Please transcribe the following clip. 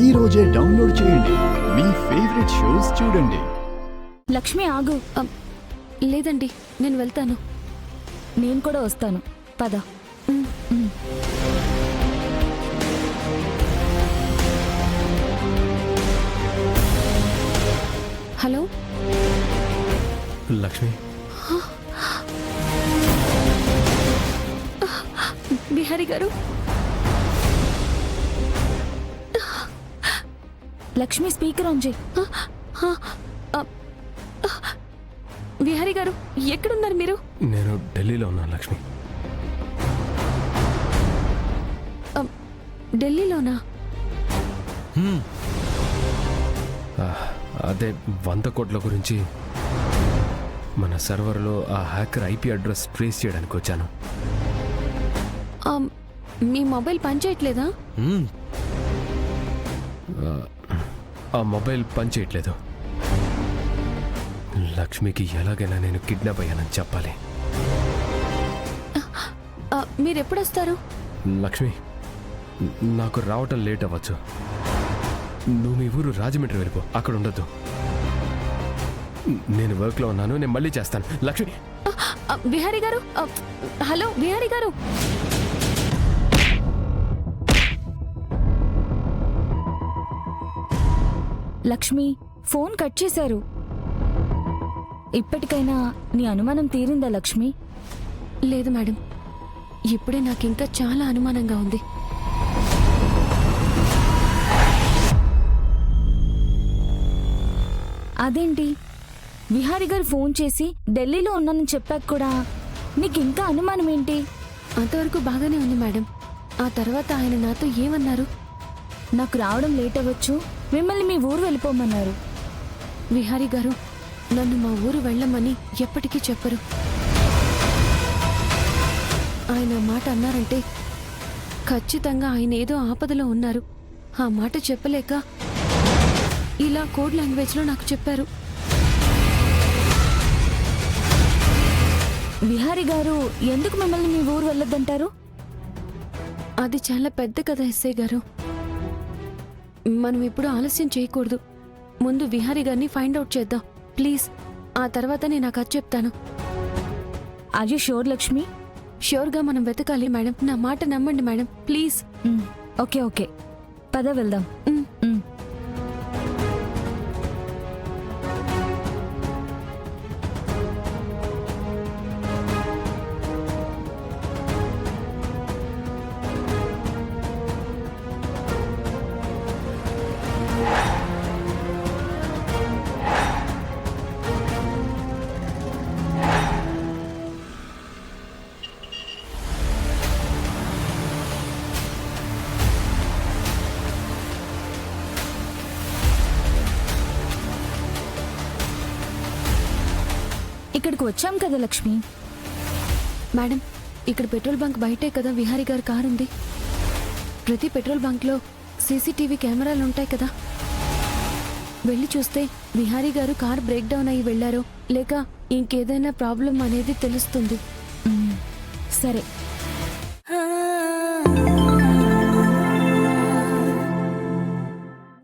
ఈ రోజే డౌన్లోడ్ చేయండి. మీ ఫేవరెట్ షోస్ చూడండి. లక్ష్మి ఆగు. లేదండి, నేను వెళ్తాను. నేను కూడా వస్తాను, పద. హలో లక్ష్మి, బిహారీ గారు. లక్ష్మి స్పీకర్ ఆన్ చేయి. బిహారీ గారు, ఎక్కడున్నారు మీరు? నేను ఢిల్లీలో ఉన్నాను లక్ష్మి. ఢిల్లీలోనా? అదే 100 కోట్ల గురించి మన సర్వర్లో ఆ హ్యాకర్ ఐపీ అడ్రస్ ట్రేస్ చేయడానికి వచ్చాను. మీ మొబైల్ పనిచేయట్లేదా? ఆ మొబైల్ పనిచేయట్లేదు. లక్ష్మికి ఎలాగైనా నేను కిడ్నాప్ అయ్యానని చెప్పాలి. మీరు ఎప్పుడు వస్తారు? లక్ష్మి, నాకు రావటం లేట్ అవ్వచ్చు. నువ్వు మీ ఊరు రాజమండ్రి వెళ్ళిపో, అక్కడ ఉండొద్దు. నేను వర్క్లో ఉన్నాను, నేను మళ్ళీ చేస్తాను. లక్ష్మి. బిహారీ గారు, హలో బిహారీ గారు. లక్ష్మి, ఫోన్ కట్ చేశారు. ఇప్పటికైనా నీ అనుమానం తీరిందా లక్ష్మి? లేదు మేడం, ఇప్పుడే నాకు ఇంకా చాలా అనుమానంగా ఉంది. అదేంటి, విహారీ గారు ఫోన్ చేసి ఢిల్లీలో ఉన్నానని చెప్పాక కూడా నీకు ఇంకా అనుమానం ఏంటి? అంతవరకు బాగానే ఉంది మేడం. ఆ తర్వాత ఆయన నాతో ఏమన్నారు? నాకు రావడం లేట్ అవ్వచ్చు, మిమ్మల్ని మీ ఊరు వెళ్ళిపోమన్నారు. విహారీ గారు నన్ను మా ఊరు వెళ్ళమని ఎప్పటికీ చెప్పరు. ఆయన మాట అన్నారంటే ఖచ్చితంగా ఆయన ఏదో ఆపదలో ఉన్నారు. ఆ మాట చెప్పలేక ఇలా కోడ్ లాంగ్వేజ్లో నాకు చెప్పారు. విహారీ గారు ఎందుకు మిమ్మల్ని మీ ఊరు వెళ్ళొద్దంటారు? అది చాలా పెద్ద కథ ఎస్ఐ గారు. మనం ఇప్పుడు ఆలస్యం చేయకూడదు. ముందు విహారీ గారిని ఫైండ్ అవుట్ చేద్దాం ప్లీజ్. ఆ తర్వాత నేను నాకు అది చెప్తాను. Are you sure Lakshmi? ష్యూర్గా మనం వెతకాలి మేడం. నా మాట నమ్మండి మేడం ప్లీజ్. ఓకే ఓకే, పద వెళ్దాం. ఇక్కడికి వచ్చాం కదా లక్ష్మి. మేడం, ఇక్కడ పెట్రోల్ బంక్ బయటే కదా విహారీ గారి కారు ఉంది. ప్రతి పెట్రోల్ బంక్లో సీసీటీవీ కెమెరాలు ఉంటాయి కదా. వెళ్ళి చూస్తే విహారీ గారు కార్ బ్రేక్ డౌన్ అయ్యి వెళ్లారో లేక ఇంకేదైనా ప్రాబ్లం అనేది తెలుస్తుంది. సరే,